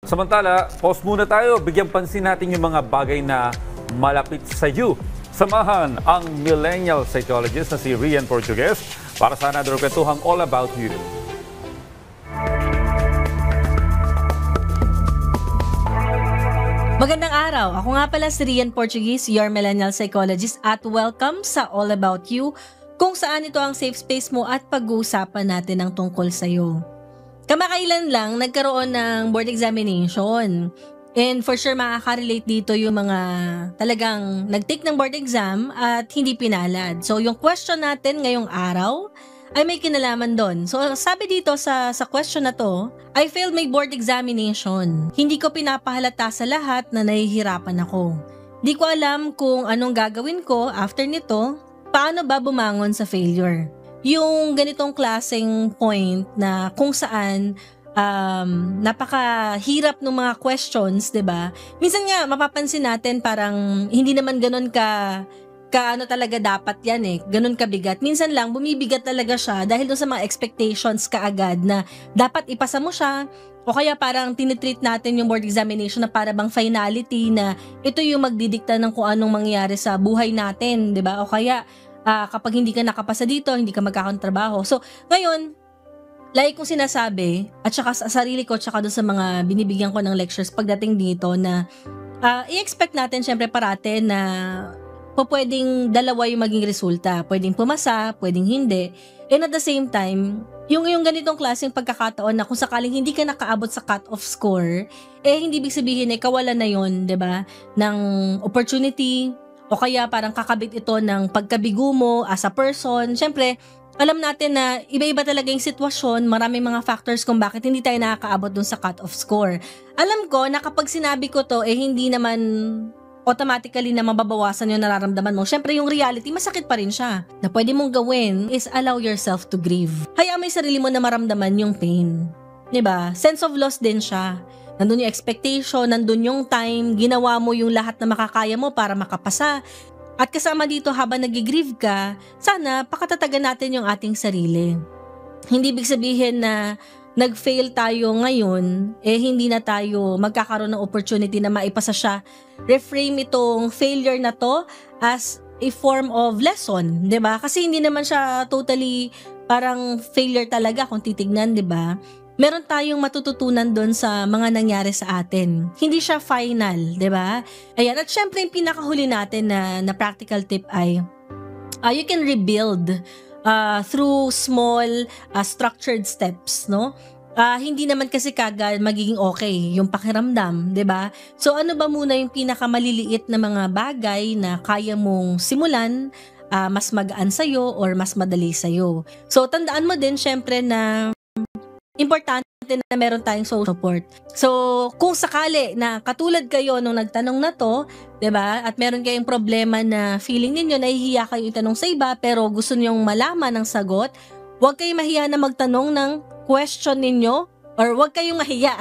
Samantala, pause muna tayo. Bigyan pansin natin yung mga bagay na malapit sa iyo. Samahan ang millennial psychologist na si Rian Portugues para sa another kwentuhang All About You. Magandang araw. Ako nga pala si Rian Portugues, your millennial psychologist, at welcome sa All About You, kung saan ito ang safe space mo at pag-uusapan natin ang tungkol sa'yo. Kamakailan lang nagkaroon ng board examination. And for sure makaka-relate dito yung mga talagang nag-take ng board exam at hindi pinalad. So yung question natin ngayong araw ay may kinalaman doon. So sabi dito sa question na to, I failed my board examination. Hindi ko pinapahalata sa lahat na nahihirapan ako. Di ko alam kung anong gagawin ko after nito, paano ba bumangon sa failure. Yung ganitong klaseng point na kung saan napakahirap ng mga questions, 'di ba? Minsan nga mapapansin natin parang hindi naman ganoon ka ano talaga dapat yan ganun kabigat. Minsan lang bumibigat talaga siya dahil doon sa mga expectations kaagad na dapat ipasa mo siya, o kaya parang tinitreat natin yung board examination na para bang finality na ito yung magdidikta ng kung anong mangyayari sa buhay natin, 'di ba? O kaya kapag hindi ka nakapasa dito, hindi ka magkakatrabaho. So, ngayon, like kong sinasabi, at saka sa sarili ko, at saka doon sa mga binibigyan ko ng lectures pagdating dito na i-expect natin syempre parate na pwedeng dalawa yung maging resulta. Pwedeng pumasa, pwedeng hindi. And at the same time, yung ganitong klaseng pagkakataon na kung sakaling hindi ka nakaabot sa cut-off score, hindi ibig sabihin kawalan na yun, 'di ba? Ng opportunity, o kaya parang kakabit ito ng pagkabigo mo as a person. Syempre, alam natin na iba-iba talaga yung sitwasyon, maraming mga factors kung bakit hindi tayo nakakaabot dun sa cut-off score. Alam ko na kapag sinabi ko to, hindi naman automatically na mababawasan yung nararamdaman mo. Syempre, yung reality, masakit pa rin siya. Na pwede mong gawin is allow yourself to grieve. Hayaan mo yung sarili mo na maramdaman yung pain. 'Di ba? Sense of loss din siya. Nandun yung expectation, nandun yung time, ginawa mo yung lahat na makakaya mo para makapasa. At kasama dito habang nag-grieve ka, sana pakatatagan natin yung ating sarili. Hindi ibig sabihin na nag-fail tayo ngayon, hindi na tayo magkakaroon ng opportunity na maipasa siya. Reframe itong failure na to as a form of lesson, 'di ba? Kasi hindi naman siya totally parang failure talaga kung titignan, 'di ba? Meron tayong matututunan doon sa mga nangyari sa atin. Hindi siya final, 'di ba? Ayan, at syempre yung pinakahuli natin na practical tip ay you can rebuild through small structured steps, no? Hindi naman kasi kagad magiging okay yung pakiramdam, 'di ba? So ano ba muna yung pinakamaliliit na mga bagay na kaya mong simulan, mas magaan sa'yo or mas madali sa'yo. So tandaan mo din syempre na importante na meron tayong social support. So, kung sakali na katulad kayo nung nagtanong na to, 'di ba? At meron kayong problema na feeling ninyo nahihiya kayo itanong sa iba pero gusto niyo malaman ang sagot, huwag kayong mahiya na magtanong ng question ninyo or huwag kayong mahiya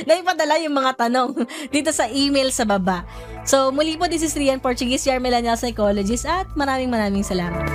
na ipadala yung mga tanong dito sa email sa baba. So, muli po, this is Rian Portugues, your millennial psychologist, at maraming salamat.